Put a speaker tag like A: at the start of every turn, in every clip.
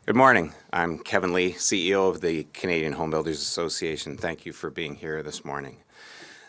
A: Good morning. I'm Kevin Lee, CEO of the Canadian Home Builders Association. Thank you for being here this morning.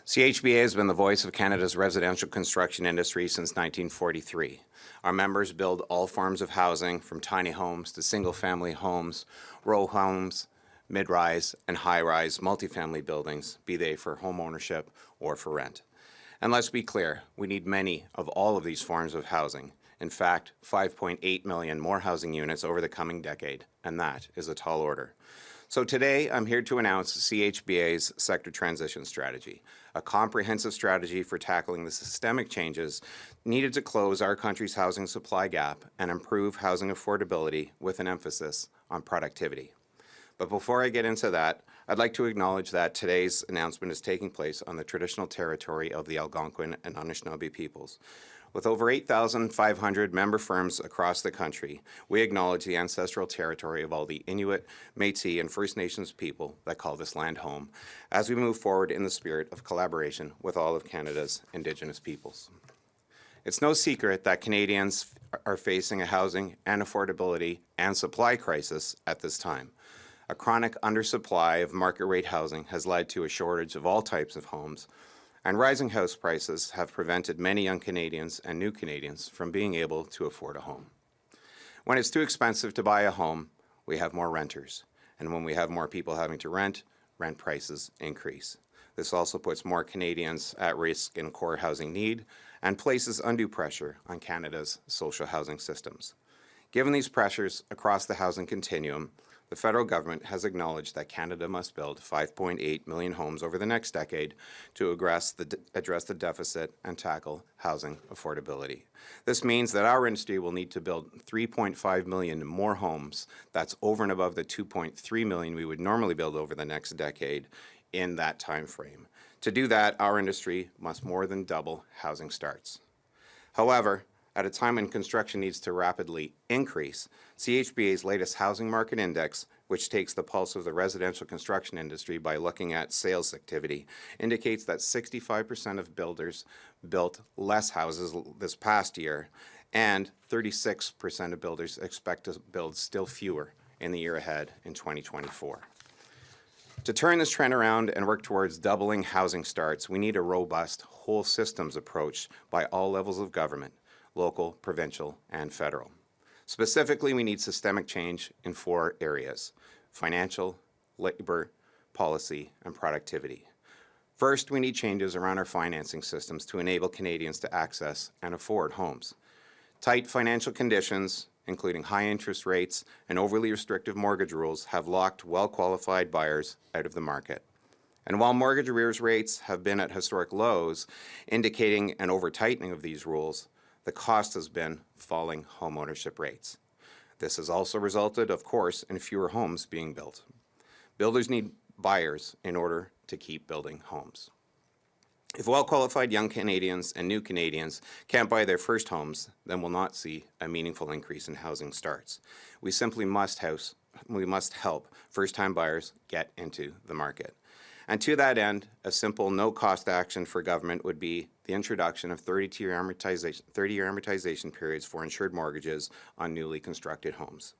A: CHBA has been the voice of Canada's residential construction industry since 1943. Our members build all forms of housing, from tiny homes to single-family homes, row homes, mid-rise and high-rise multifamily buildings, be they for home ownership or for rent. And let's be clear, we need many of all of these forms of housing. In fact, 5.8 million more housing units over the coming decade, and that is a tall order. So today, I'm here to announce CHBA's Sector Transition Strategy, a comprehensive strategy for tackling the systemic changes needed to close our country's housing supply gap and improve housing affordability with an emphasis on productivity. But before I get into that, I'd like to acknowledge that today's announcement is taking place on the traditional territory of the Algonquin and Anishinaabe peoples. With over 8,500 member firms across the country, we acknowledge the ancestral territory of all the Inuit, Métis, and First Nations people that call this land home, as we move forward in the spirit of collaboration with all of Canada's Indigenous peoples. It's no secret that Canadians are facing a housing and affordability and supply crisis at this time. A chronic undersupply of market-rate housing has led to a shortage of all types of homes, and rising house prices have prevented many young Canadians and new Canadians from being able to afford a home. When it's too expensive to buy a home, we have more renters. And when we have more people having to rent, rent prices increase. This also puts more Canadians at risk in core housing need and places undue pressure on Canada's social housing systems. Given these pressures across the housing continuum, the federal government has acknowledged that Canada must build 5.8 million homes over the next decade to address the deficit and tackle housing affordability. This means that our industry will need to build 3.5 million more homes. That's over and above the 2.3 million we would normally build over the next decade in that time frame. To do that, our industry must more than double housing starts. However, at a time when construction needs to rapidly increase, CHBA's latest housing market index, which takes the pulse of the residential construction industry by looking at sales activity, indicates that 65% of builders built less houses this past year, and 36% of builders expect to build still fewer in the year ahead in 2024. To turn this trend around and work towards doubling housing starts, we need a robust whole systems approach by all levels of government: local, provincial, and federal. Specifically, we need systemic change in 4 areas: financial, labor, policy, and productivity. First, we need changes around our financing systems to enable Canadians to access and afford homes. Tight financial conditions, including high interest rates and overly restrictive mortgage rules, have locked well-qualified buyers out of the market. And while mortgage arrears rates have been at historic lows, indicating an over-tightening of these rules, the cost has been falling home ownership rates. This has also resulted, of course, in fewer homes being built. Builders need buyers in order to keep building homes. If well-qualified young Canadians and new Canadians can't buy their first homes, then we'll not see a meaningful increase in housing starts. We simply must help first-time buyers get into the market. And to that end, a simple no-cost action for government would be the introduction of 30-year amortization periods for insured mortgages on newly constructed homes.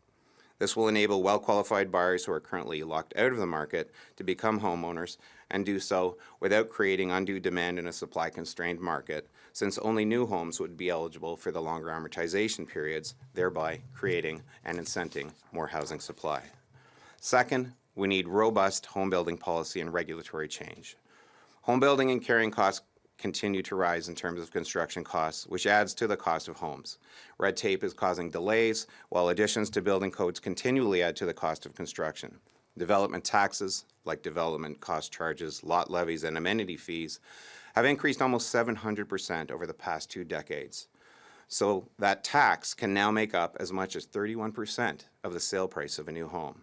A: This will enable well-qualified buyers who are currently locked out of the market to become homeowners and do so without creating undue demand in a supply-constrained market, since only new homes would be eligible for the longer amortization periods, thereby creating and incenting more housing supply. Second, we need robust home building policy and regulatory change. Home building and carrying costs continue to rise in terms of construction costs, which adds to the cost of homes. Red tape is causing delays, while additions to building codes continually add to the cost of construction. Development taxes, like development cost charges, lot levies, and amenity fees, have increased almost 700% over the past 2 decades. So that tax can now make up as much as 31% of the sale price of a new home.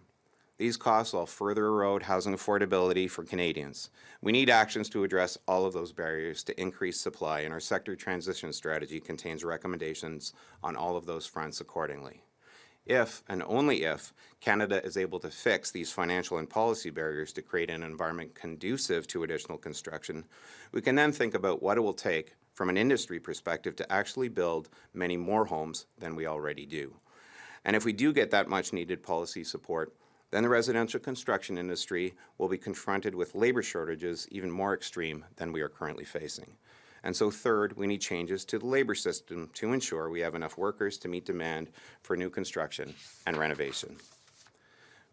A: These costs will further erode housing affordability for Canadians. We need actions to address all of those barriers to increase supply, and our sector transition strategy contains recommendations on all of those fronts accordingly. If, and only if, Canada is able to fix these financial and policy barriers to create an environment conducive to additional construction, we can then think about what it will take from an industry perspective to actually build many more homes than we already do. And if we do get that much needed policy support, then the residential construction industry will be confronted with labor shortages even more extreme than we are currently facing. And so third, we need changes to the labor system to ensure we have enough workers to meet demand for new construction and renovation.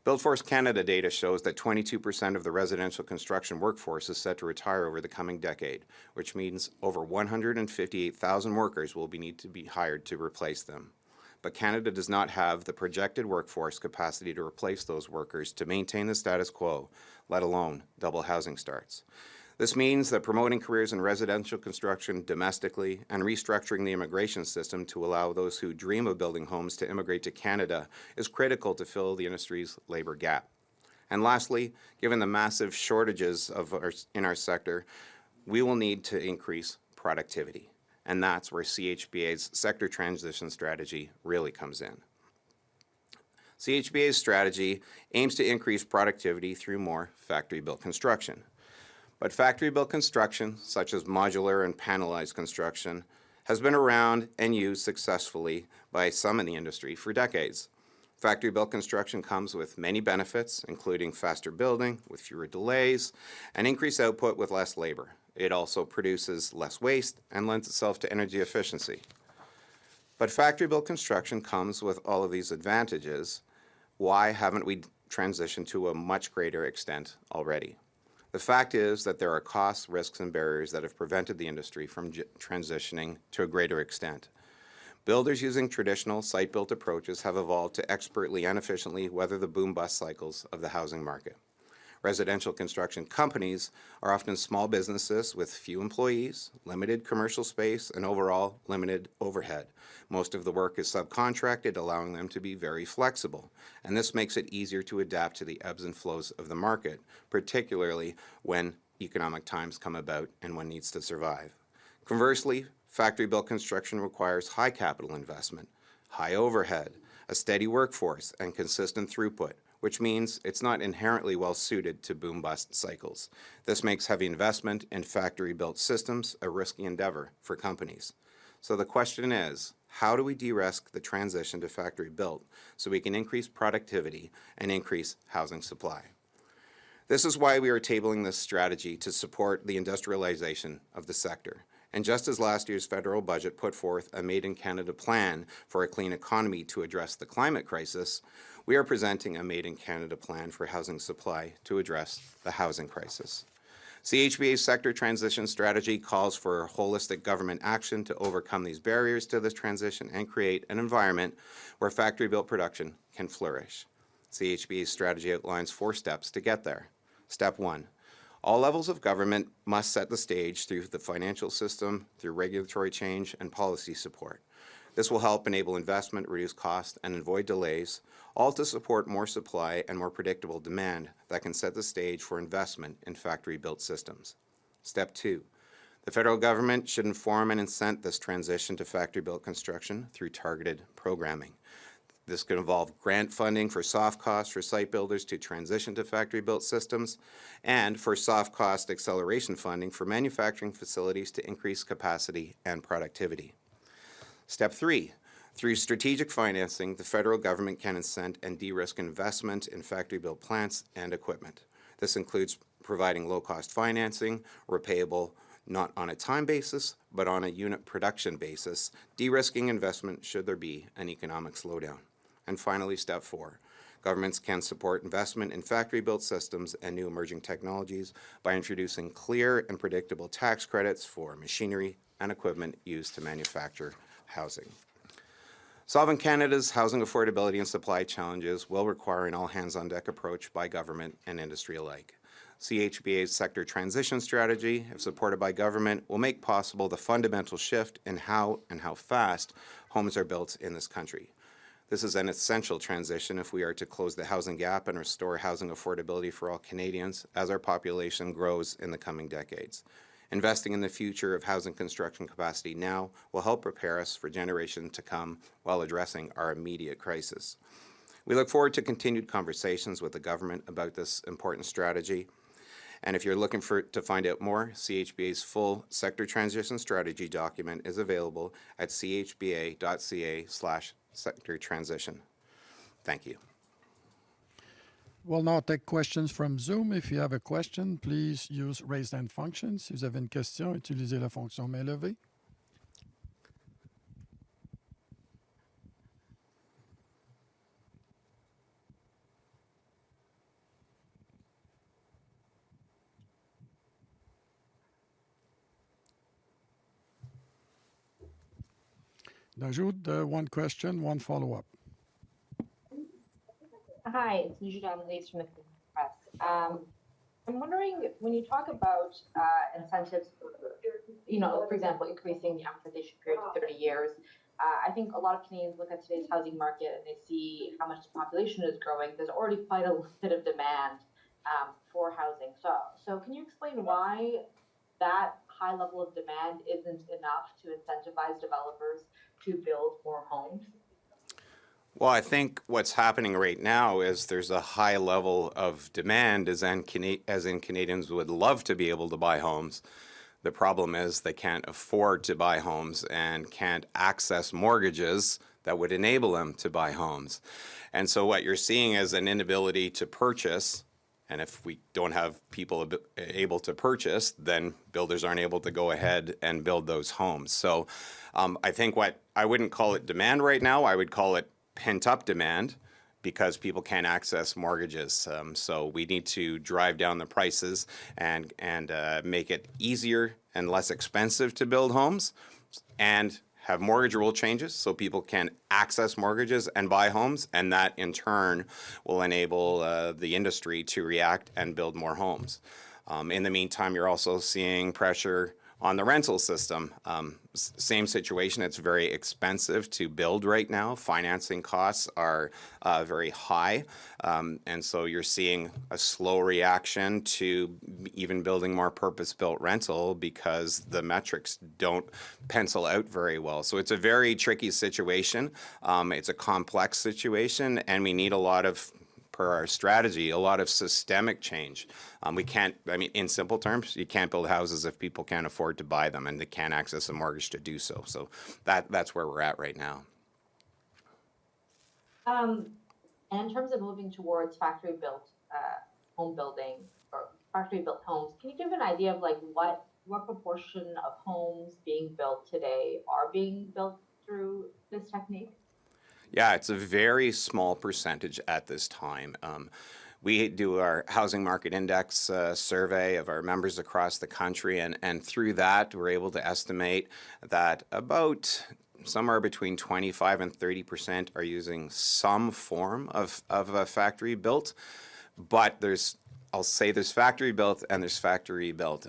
A: BuildForce Canada data shows that 22% of the residential construction workforce is set to retire over the coming decade, which means over 158,000 workers will need to be hired to replace them. But Canada does not have the projected workforce capacity to replace those workers to maintain the status quo, let alone double housing starts. This means that promoting careers in residential construction domestically and restructuring the immigration system to allow those who dream of building homes to immigrate to Canada is critical to fill the industry's labor gap. And lastly, given the massive shortages in our sector, we will need to increase productivity. And that's where CHBA's sector transition strategy really comes in. CHBA's strategy aims to increase productivity through more factory-built construction. But factory-built construction, such as modular and panelized construction, has been around and used successfully by some in the industry for decades. Factory-built construction comes with many benefits, including faster building with fewer delays and increased output with less labor. It also produces less waste and lends itself to energy efficiency. But factory-built construction comes with all of these advantages. Why haven't we transitioned to a much greater extent already? The fact is that there are costs, risks, and barriers that have prevented the industry from transitioning to a greater extent. Builders using traditional site-built approaches have evolved to expertly and efficiently weather the boom-bust cycles of the housing market. Residential construction companies are often small businesses with few employees, limited commercial space, and overall limited overhead. Most of the work is subcontracted, allowing them to be very flexible. And this makes it easier to adapt to the ebbs and flows of the market, particularly when economic times come about and one needs to survive. Conversely, factory-built construction requires high capital investment, high overhead, a steady workforce, and consistent throughput, which means it's not inherently well suited to boom-bust cycles. This makes heavy investment in factory-built systems a risky endeavor for companies. So the question is, how do we de-risk the transition to factory-built so we can increase productivity and increase housing supply? This is why we are tabling this strategy to support the industrialization of the sector. And just as last year's federal budget put forth a Made in Canada plan for a clean economy to address the climate crisis, we are presenting a Made in Canada plan for housing supply to address the housing crisis. CHBA's sector transition strategy calls for holistic government action to overcome these barriers to this transition and create an environment where factory-built production can flourish. CHBA's strategy outlines 4 steps to get there. Step 1. All levels of government must set the stage through the financial system, through regulatory change and policy support. This will help enable investment, reduce costs, and avoid delays, all to support more supply and more predictable demand that can set the stage for investment in factory-built systems. Step 2. The federal government should inform and incent this transition to factory-built construction through targeted programming. This could involve grant funding for soft costs for site builders to transition to factory-built systems and for soft cost acceleration funding for manufacturing facilities to increase capacity and productivity. Step 3. Through strategic financing, the federal government can incent and de-risk investment in factory-built plants and equipment. This includes providing low-cost financing, repayable not on a time basis, but on a unit production basis, de-risking investment should there be an economic slowdown. And finally, step 4. Governments can support investment in factory-built systems and new emerging technologies by introducing clear and predictable tax credits for machinery and equipment used to manufacture housing. Solving Canada's housing affordability and supply challenges will require an all-hands-on-deck approach by government and industry alike. CHBA's sector transition strategy, if supported by government, will make possible the fundamental shift in how and how fast homes are built in this country. This is an essential transition if we are to close the housing gap and restore housing affordability for all Canadians as our population grows in the coming decades. Investing in the future of housing construction capacity now will help prepare us for generations to come while addressing our immediate crisis. We look forward to continued conversations with the government about this important strategy. And if you're looking to find out more, CHBA's full sector transition strategy document is available at chba.ca/sector transition. Thank you.
B: We'll now take questions from Zoom. If you have a question, please use raise hand function. Si vous avez une question, utilisez la fonction main levée. Dajoud, one question, one follow-up.
C: Hi, it's Nujud Amelis from the Press. I'm wondering, when you talk about incentives, for example, increasing the amortization period to 30 years, I think a lot of Canadians look at today's housing market and they see how much the population is growing. There's already quite a bit of demand for housing. So can you explain why that high level of demand isn't enough to incentivize developers to build more homes?
A: Well, I think what's happening right now is there's a high level of demand, as in Canadians would love to be able to buy homes. The problem is they can't afford to buy homes and can't access mortgages that would enable them to buy homes. And so what you're seeing is an inability to purchase. And if we don't have people able to purchase, then builders aren't able to go ahead and build those homes. So I think I wouldn't call it demand right now. I would call it pent-up demand because people can't access mortgages. So we need to drive down the prices and make it easier and less expensive to build homes and have mortgage rule changes so people can access mortgages and buy homes, and that in turn will enable the industry to react and build more homes. In the meantime, you're also seeing pressure on the rental system. Same situation, it's very expensive to build right now. Financing costs are very high. And so you're seeing a slow reaction to even building more purpose-built rental because the metrics don't pencil out very well. So it's a very tricky situation. It's a complex situation, and we need a lot of, per our strategy, a lot of systemic change. We can't, in simple terms, you can't build houses if people can't afford to buy them and they can't access a mortgage to do so. So that's where we're at right now.
C: And in terms of moving towards factory-built home building or factory-built homes, can you give an idea of what proportion of homes being built today are being built through this technique?
A: Yeah, it's a very small percentage at this time. We do our housing market index survey of our members across the country, and through that, we're able to estimate that about somewhere between 25 and 30% are using some form of a factory built, but I'll say there's factory built and there's factory built.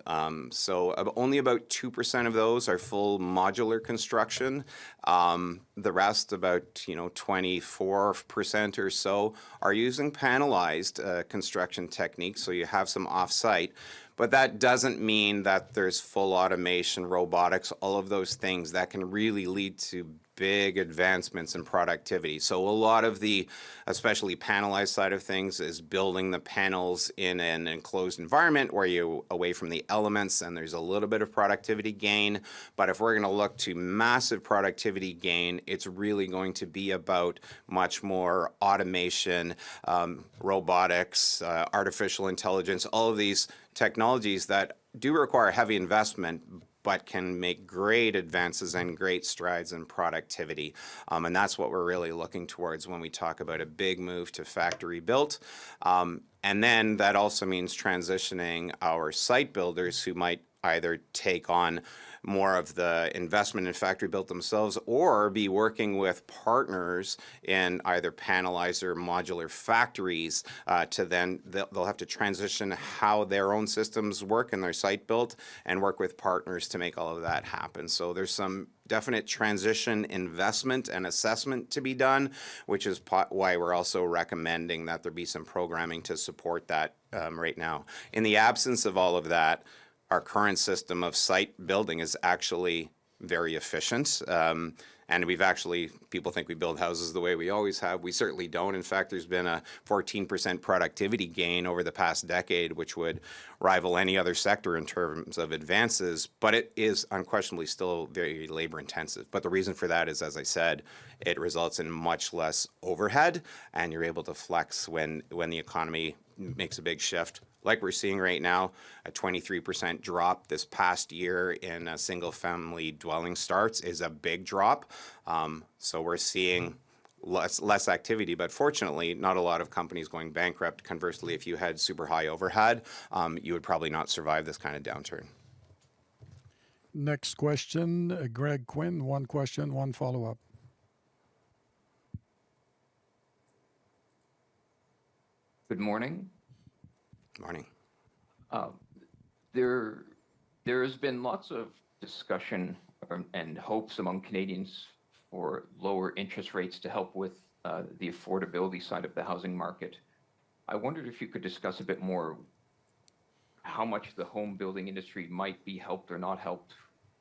A: So only about 2% of those are full modular construction. The rest, about 24% or so, are using panelized construction techniques. So you have some off-site. But that doesn't mean that there's full automation, robotics, all of those things that can really lead to big advancements in productivity. So a lot of the, especially panelized side of things, is building the panels in an enclosed environment where you're away from the elements and there's a little bit of productivity gain. But if we're going to look to massive productivity gain, it's really going to be about much more automation, robotics, artificial intelligence, all of these technologies that do require heavy investment but can make great advances and great strides in productivity. And that's what we're really looking towards when we talk about a big move to factory built. And then that also means transitioning our site builders who might either take on more of the investment in factory built themselves or be working with partners in either panelized or modular factories to then they'll have to transition how their own systems work and their site built and work with partners to make all of that happen. So there's some definite transition investment and assessment to be done, which is why we're also recommending that there be some programming to support that right now. In the absence of all of that, our current system of site building is actually very efficient. And people think we build houses the way we always have. We certainly don't. In fact, there's been a 14% productivity gain over the past decade, which would rival any other sector in terms of advances, but it is unquestionably still very labor intensive. But the reason for that is, as I said, it results in much less overhead, and you're able to flex when the economy makes a big shift. Like we're seeing right now, a 23% drop this past year in single-family dwelling starts is a big drop. So we're seeing less activity, but fortunately, not a lot of companies going bankrupt. Conversely, if you had super high overhead, you would probably not survive this kind of downturn.
B: Next question, Greg Quinn. One question, one follow-up.
D: Good morning.
A: Morning.
D: There has been lots of discussion and hopes among Canadians for lower interest rates to help with the affordability side of the housing market. I wondered if you could discuss a bit more how much the home building industry might be helped or not helped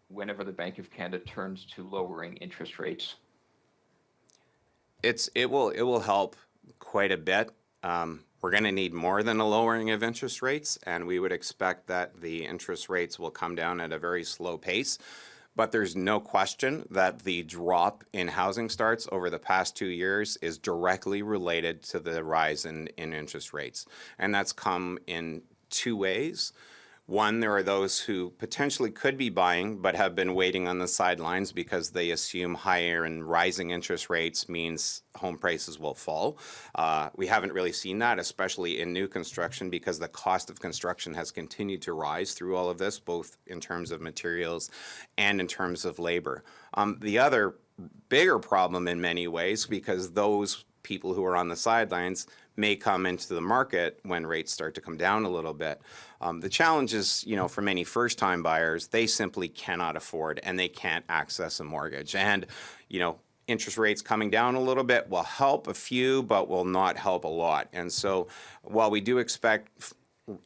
D: whenever the Bank of Canada turns to lowering interest rates.
A: It will help quite a bit. We're going to need more than a lowering of interest rates, and we would expect that the interest rates will come down at a very slow pace. But there's no question that the drop in housing starts over the past 2 years is directly related to the rise in interest rates. And that's come in two ways. One, there are those who potentially could be buying but have been waiting on the sidelines because they assume higher and rising interest rates means home prices will fall. We haven't really seen that, especially in new construction, because the cost of construction has continued to rise through all of this, both in terms of materials and in terms of labor. The other bigger problem in many ways, because those people who are on the sidelines may come into the market when rates start to come down a little bit. The challenge is, for many first-time buyers, they simply cannot afford and they can't access a mortgage. And, interest rates coming down a little bit will help a few, but will not help a lot. And so while we do expect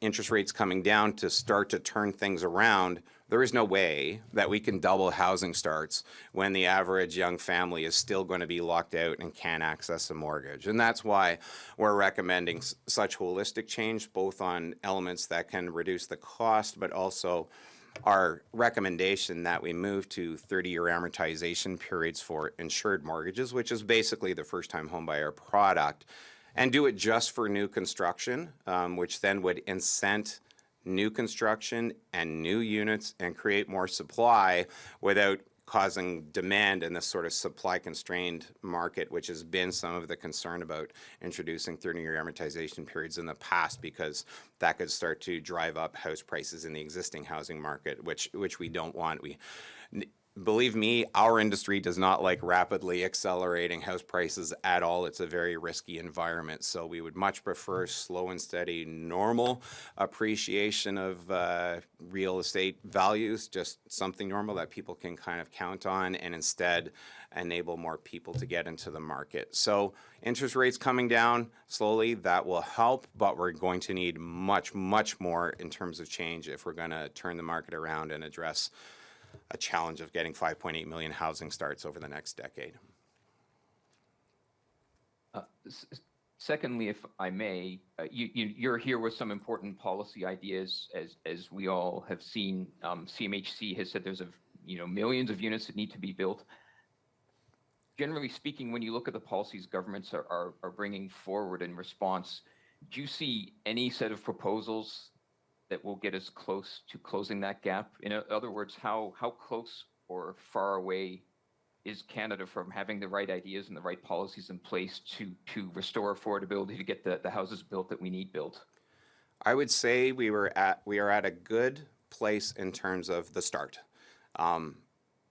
A: interest rates coming down to start to turn things around, there is no way that we can double housing starts when the average young family is still going to be locked out and can't access a mortgage. And that's why we're recommending such holistic change, both on elements that can reduce the cost, but also our recommendation that we move to 30-year amortization periods for insured mortgages, which is basically the first-time homebuyer product, and do it just for new construction, which then would incent new construction and new units and create more supply without causing demand in this sort of supply-constrained market, which has been some of the concern about introducing 30-year amortization periods in the past, because that could start to drive up house prices in the existing housing market, which we don't want. Believe me, our industry does not like rapidly accelerating house prices at all. It's a very risky environment. So we would much prefer slow and steady, normal appreciation of real estate values, just something normal that people can kind of count on, and instead enable more people to get into the market. So interest rates coming down slowly, that will help, but we're going to need much, much more in terms of change if we're going to turn the market around and address a challenge of getting 5.8 million housing starts over the next decade.
D: Secondly, if I may, you're here with some important policy ideas, as we all have seen. CMHC has said there's millions of units that need to be built. Generally speaking, when you look at the policies governments are bringing forward in response, do you see any set of proposals that will get us close to closing that gap? In other words, how close or far away is Canada from having the right ideas and the right policies in place to restore affordability, to get the houses built that we need built?
A: I would say we are at a good place in terms of the start.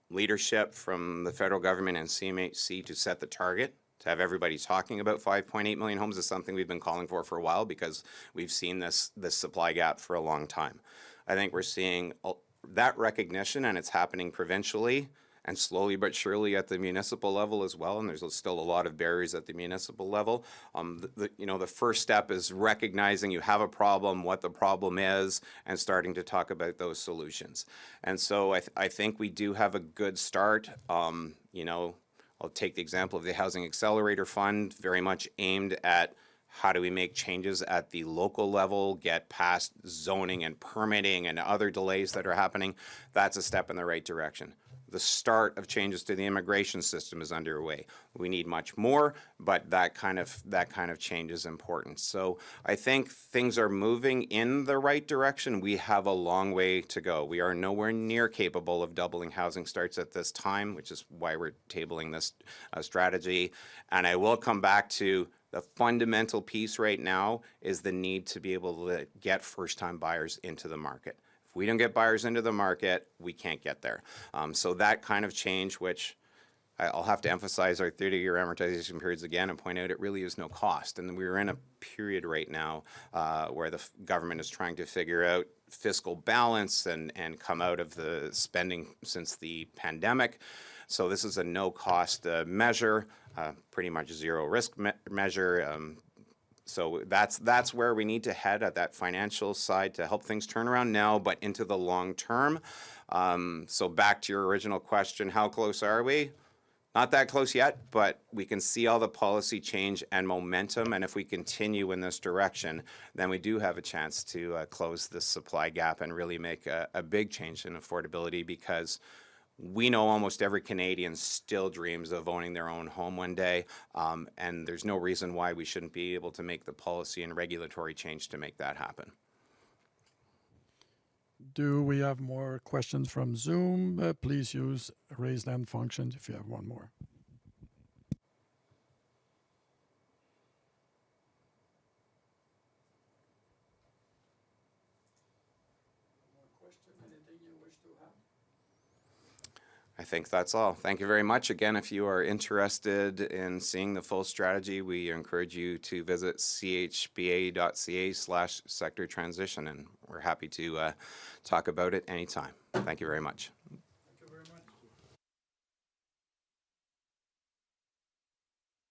A: Leadership from the federal government and CMHC to set the target, to have everybody talking about 5.8 million homes, is something we've been calling for a while, because we've seen this supply gap for a long time. I think we're seeing that recognition, and it's happening provincially and slowly but surely at the municipal level as well, and there's still a lot of barriers at the municipal level. The first step is recognizing you have a problem, what the problem is, and starting to talk about those solutions. And so I think we do have a good start. I'll take the example of the Housing Accelerator Fund, very much aimed at how do we make changes at the local level, get past zoning and permitting and other delays that are happening. That's a step in the right direction. The start of changes to the immigration system is underway. We need much more, but that kind of change is important. So I think things are moving in the right direction. We have a long way to go. We are nowhere near capable of doubling housing starts at this time, which is why we're tabling this strategy. And I will come back to the fundamental piece right now is the need to be able to get first-time buyers into the market. If we don't get buyers into the market, we can't get there. So that kind of change, which I'll have to emphasize our 30-year amortization periods again and point out it really is no cost. And we're in a period right now where the government is trying to figure out fiscal balance and come out of the spending since the pandemic. So this is a no-cost measure, pretty much zero-risk measure. So that's where we need to head at that financial side to help things turn around now, but into the long term. So back to your original question, how close are we? Not that close yet, but we can see all the policy change and momentum, and if we continue in this direction, then we do have a chance to close this supply gap and really make a big change in affordability, because we know almost every Canadian still dreams of owning their own home one day, and there's no reason why we shouldn't be able to make the policy and regulatory change to make that happen.
B: Do we have more questions from Zoom? Please use raise hand functions if you have one more. More question? Anything you wish to add?
A: I think that's all. Thank you very much. Again, if you are interested in seeing the full strategy, we encourage you to visit chba.ca/sector transition, and we're happy to talk about it anytime. Thank you very much.